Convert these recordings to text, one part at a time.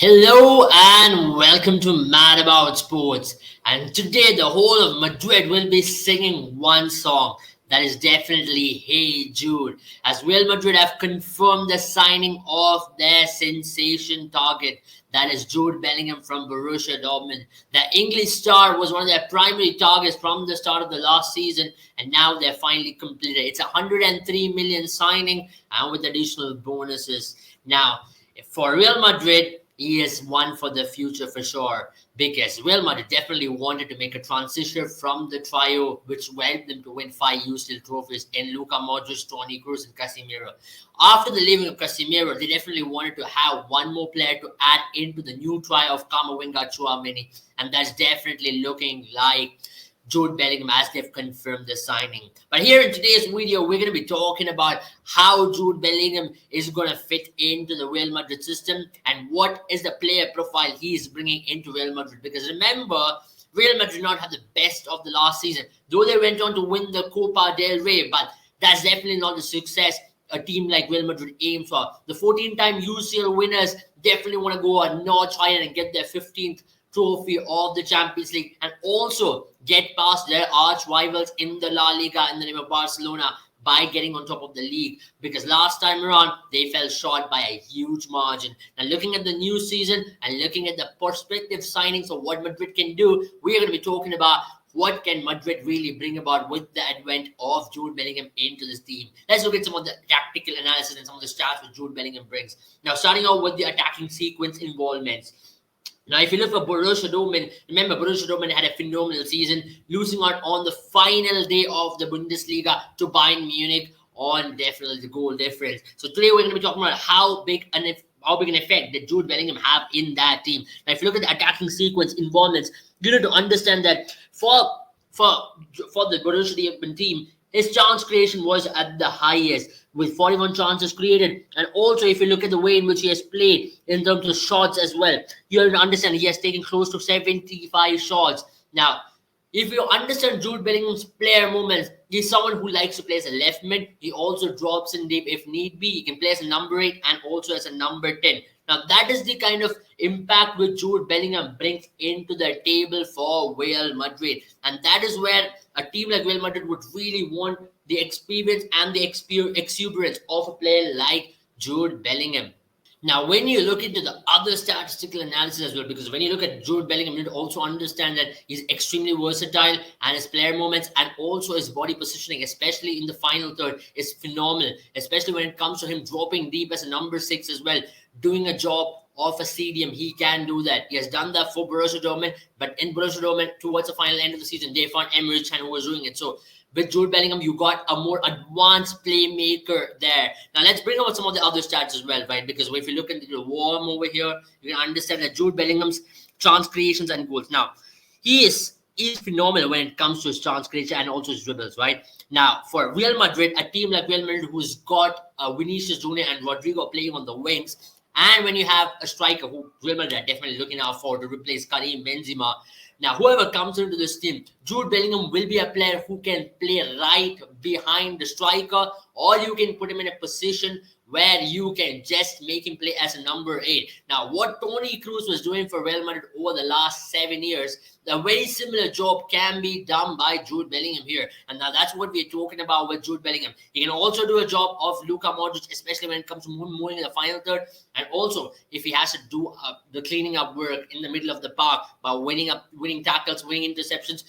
Hello and welcome to Mad About Sports. And today the whole of Madrid will be singing one song. That is definitely Hey Jude. As Real Madrid have confirmed the signing of their sensation target. That is Jude Bellingham from Borussia Dortmund. The English star was one of their primary targets from the start of the last season, and now they're finally completed. It's a 103 million signing and with additional bonuses. Now, for Real Madrid, he is one for the future for sure, because Real Madrid definitely wanted to make a transition from the trio which helped them to win 5 UCL trophies in Luka Modric, Toni Kroos, and Casemiro. After the leaving of Casemiro, they definitely wanted to have one more player to add into the new trio of Camavinga, Chouameni, and that's definitely looking like Jude Bellingham as they've confirmed the signing. But here in today's video, we're going to be talking about how Jude Bellingham is going to fit into the Real Madrid system and what is the player profile he is bringing into Real Madrid. Because remember, Real Madrid did not have the best of the last season, though they went on to win the Copa del Rey, but that's definitely not the success a team like Real Madrid aims for. The 14-time UCL winners definitely want to go a notch higher and get their 15th trophy of the Champions League and also get past their arch rivals in the La Liga in the name of Barcelona by getting on top of the league, because last time around they fell short by a huge margin. Now looking at the new season and looking at the prospective signings of what Madrid can do, we are going to be talking about what can Madrid really bring about with the advent of Jude Bellingham into this team. Let's look at some of the tactical analysis and some of the stats that Jude Bellingham brings. Now starting out with the attacking sequence involvements. Now, if you look for Borussia Dortmund, remember Borussia Dortmund had a phenomenal season, losing out on the final day of the Bundesliga to Bayern Munich on definitely the goal difference. So today we're going to be talking about how big an effect that Jude Bellingham have in that team. Now, if you look at the attacking sequence involvements, you need to understand that for the Borussia Dortmund team, his chance creation was at the highest with 41 chances created. And also, if you look at the way in which he has played in terms of shots as well, you have to understand he has taken close to 75 shots. Now, if you understand Jude Bellingham's player movements, he's someone who likes to play as a left mid. He also drops in deep if need be. He can play as a number 8 and also as a number 10. Now, that is the kind of impact which Jude Bellingham brings into the table for Real Madrid. And that is where a team like Real Madrid would really want the experience and the exuberance of a player like Jude Bellingham. Now, when you look into the other statistical analysis as well, because when you look at Jude Bellingham, you need to also understand that he's extremely versatile and his player movements and also his body positioning, especially in the final third, is phenomenal, especially when it comes to him dropping deep as a number 6 as well, doing a job of a CDM. He can do that. He has done that for Borussia Dortmund, but in Borussia Dortmund, towards the final end of the season, they found Emre Can who was doing it. So with Jude Bellingham, you got a more advanced playmaker there. Now, let's bring out some of the other stats as well, right? Because if you look at the warm over here, you can understand that Jude Bellingham's chance creations and goals. Now, he is phenomenal when it comes to his chance creation and also his dribbles, right? Now, for Real Madrid, a team like Real Madrid who's got Vinicius Junior and Rodrigo playing on the wings, and when you have a striker who Real Madrid are definitely looking out for to replace Karim Benzema, now, whoever comes into this team, Jude Bellingham will be a player who can play right behind the striker, or you can put him in a position where you can just make him play as a number 8. Now, what Toni Kroos was doing for Real Madrid over the last 7 years, a very similar job can be done by Jude Bellingham here. And now that's what we're talking about with Jude Bellingham. He can also do a job of Luka Modric, especially when it comes to moving in the final third. And also, if he has to do the cleaning up work in the middle of the park by winning tackles, winning interceptions,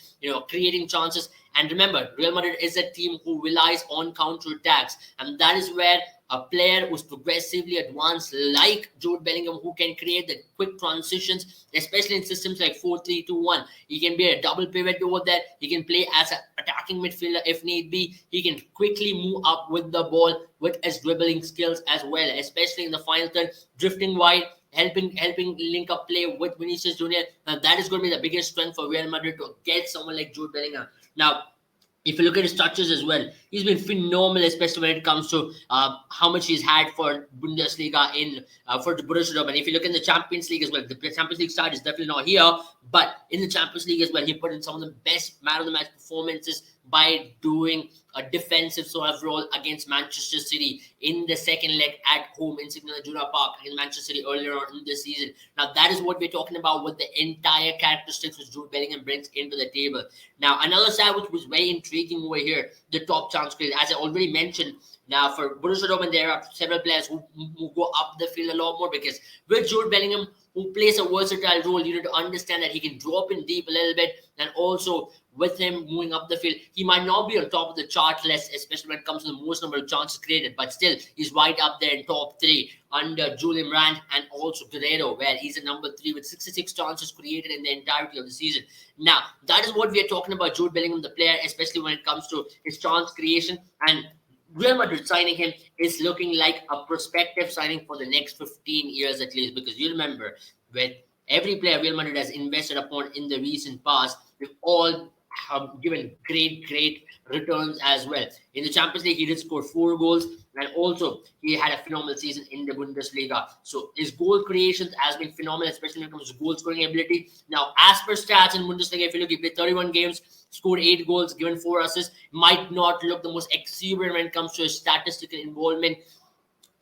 creating chances. And remember, Real Madrid is a team who relies on counter-attacks. And that is where a player who's progressively advanced like Jude Bellingham, who can create the quick transitions, especially in systems like 4-3-2-1. He can be a double pivot over there. He can play as an attacking midfielder if need be. He can quickly move up with the ball with his dribbling skills as well, especially in the final third, drifting wide, helping link up play with Vinicius Junior. Now, that is going to be the biggest strength for Real Madrid to get someone like Jude Bellingham. Now, if you look at his touches as well, he's been phenomenal, especially when it comes to how much he's had for Bundesliga for the Borussia Dortmund. If you look in the Champions League as well, the Champions League side is definitely not here, but in the Champions League as well, he put in some of the best man of the match performances by doing a defensive sort of role against Manchester City in the second leg at home in Signal Iduna Park against Manchester City earlier on in the season. Now, that is what we're talking about with the entire characteristics which Jude Bellingham brings into the table. Now, another side which was very intriguing over here, the top chance creators. As I already mentioned, now for Borussia Dortmund, there are several players who go up the field a lot more, because with Jude Bellingham, who plays a versatile role, you need to understand that he can drop in deep a little bit, and also with him moving up the field, he might not be on top of the chart list, especially when it comes to the most number of chances created, but still he's right up there in top 3 under Julian Brandt and also Guerrero, where he's at number 3 with 66 chances created in the entirety of the season. Now, that is what we are talking about Jude Bellingham, the player, especially when it comes to his chance creation. And Real Madrid signing him is looking like a prospective signing for the next 15 years at least, because you remember, with every player Real Madrid has invested upon in the recent past, they've all have given great returns as well. In the Champions League, he did score 4 goals, and also he had a phenomenal season in the Bundesliga. So his goal creations has been phenomenal, especially when it comes to goal scoring ability. Now, as per stats in Bundesliga, if you look, he played 31 games, scored 8 goals, given 4 assists. Might not look the most exuberant when it comes to his statistical involvement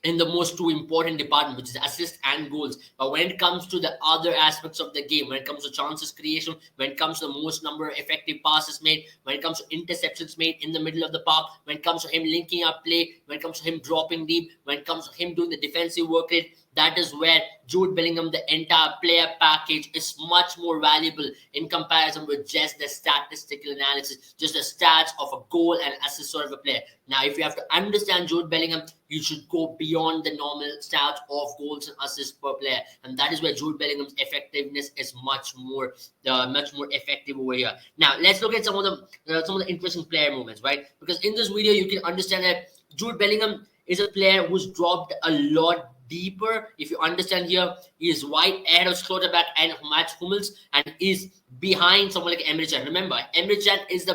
in the most 2 important department, which is assists and goals. But when it comes to the other aspects of the game, when it comes to chances creation, when it comes to the most number of effective passes made, when it comes to interceptions made in the middle of the park, when it comes to him linking up play, when it comes to him dropping deep, when it comes to him doing the defensive work rate, that is where Jude Bellingham, the entire player package, is much more valuable in comparison with just the statistical analysis, just the stats of a goal and assist sort of a player. Now, if you have to understand Jude Bellingham, you should go beyond the normal stats of goals and assists per player, and that is where Jude Bellingham's effectiveness is much more effective over here. Now, let's look at some of the interesting player movements, right? Because in this video, you can understand that Jude Bellingham is a player who's dropped a lot deeper. If you understand here, he is wide ahead of Schlotterbeck and Mats Hummels, and is behind someone like Emre Can. Remember, Emre Can is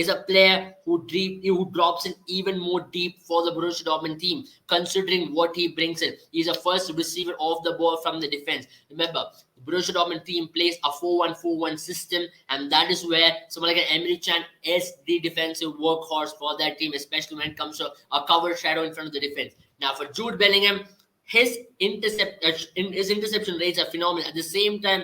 a player who drops in even more deep for the Borussia Dortmund team, considering what he brings in. He's a first receiver of the ball from the defense. Remember, the Borussia Dortmund team plays a 4-1-4-1 system, and that is where someone like Emre Can is the defensive workhorse for that team, especially when it comes to a cover shadow in front of the defense. Now, for Jude Bellingham, his interception rates are phenomenal. At the same time,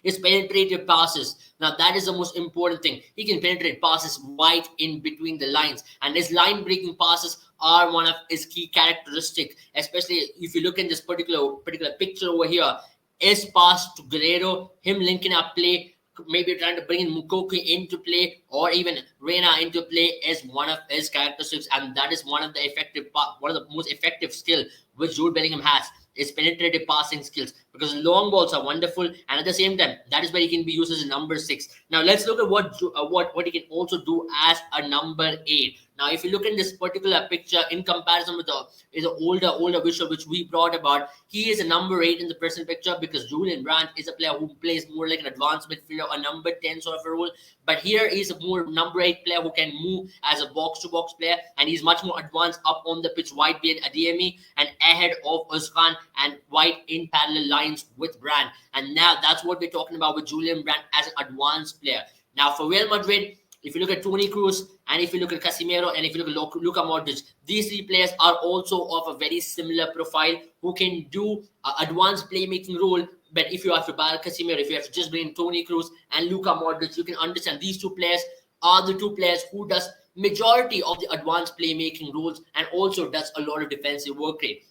his penetrative passes. Now, that is the most important thing. He can penetrate passes right in between the lines, and his line-breaking passes are one of his key characteristics. Especially if you look in this particular picture over here, his pass to Guerrero, him linking up play, maybe trying to bring in Mukoki into play or even Reina into play, is one of his characteristics, and that is one of the most effective skill which Jude Bellingham has, is penetrative passing skills, because long balls are wonderful, and at the same time, that is where he can be used as a number 6. Now, let's look at what he can also do as a number 8. Now, if you look in this particular picture in comparison with the older visual which we brought about, he is a number 8 in the present picture, because Julian Brandt is a player who plays more like an advanced midfielder, a number 10 sort of a role. But here he's a more number 8 player who can move as a box-to-box player, and he's much more advanced up on the pitch, wide behind Adeyemi and ahead of Özcan, and wide in parallel lines with Brandt. And now that's what we're talking about with Julian Brandt as an advanced player. Now, for Real Madrid, if you look at Toni Kroos, and if you look at Casemiro, and if you look at Luka Modric, these 3 players are also of a very similar profile, who can do advanced playmaking role. But if you have to buy Casemiro, if you have to just bring in Toni Kroos and Luka Modric, you can understand these 2 players are the 2 players who does majority of the advanced playmaking roles, and also does a lot of defensive work rate.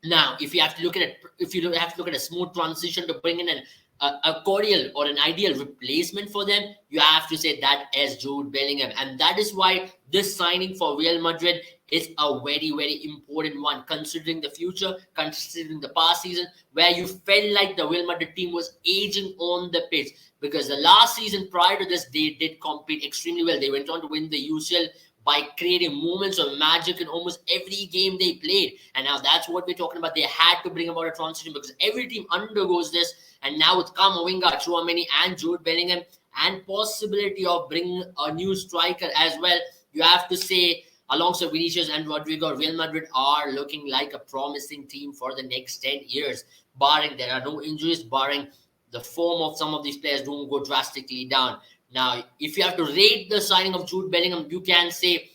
Now, if you have to look at a smooth transition to bring in a cordial or an ideal replacement for them, you have to say that as Jude Bellingham. And that is why this signing for Real Madrid is a very important one, considering the future, considering the past season, where you felt like the Real Madrid team was aging on the pitch. Because the last season prior to this, they did compete extremely well. They went on to win the UCL by creating moments of magic in almost every game they played. And now that's what we're talking about. They had to bring about a transition, because every team undergoes this. And now with Kamavinga, Chouameni, and Jude Bellingham, and possibility of bringing a new striker as well, you have to say, alongside Vinicius and Rodrigo, Real Madrid are looking like a promising team for the next 10 years. Barring there are no injuries, barring the form of some of these players don't go drastically down. Now, if you have to rate the signing of Jude Bellingham, you can say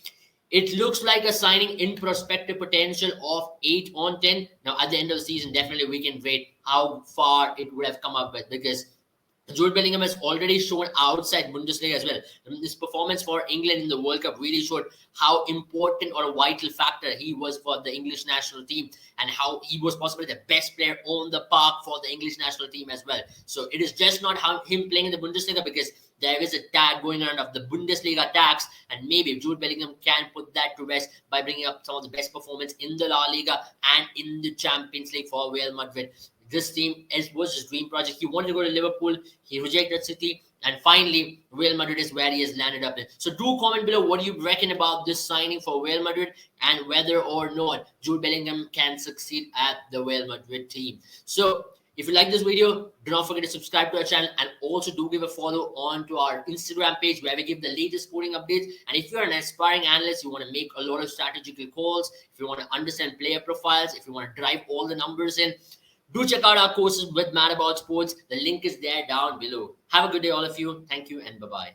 it looks like a signing in prospective potential of 8 on 10. Now, at the end of the season, definitely we can rate how far it would have come up with, because Jude Bellingham has already shown outside Bundesliga as well. His performance for England in the World Cup really showed how important or a vital factor he was for the English national team, and how he was possibly the best player on the park for the English national team as well. So it is just not how him playing in the Bundesliga, because there is a tag going around of the Bundesliga tax, and maybe Jude Bellingham can put that to rest by bringing up some of the best performance in the La Liga and in the Champions League for Real Madrid. This team was his dream project. He wanted to go to Liverpool. He rejected City. And finally, Real Madrid is where he has landed up in. So do comment below what you reckon about this signing for Real Madrid, and whether or not Jude Bellingham can succeed at the Real Madrid team. So if you like this video, do not forget to subscribe to our channel, and also do give a follow on to our Instagram page, where we give the latest sporting updates. And if you're an aspiring analyst, you want to make a lot of strategical calls, if you want to understand player profiles, if you want to drive all the numbers in, do check out our courses with Mad About Sports. The link is there down below. Have a good day, all of you. Thank you, and bye-bye.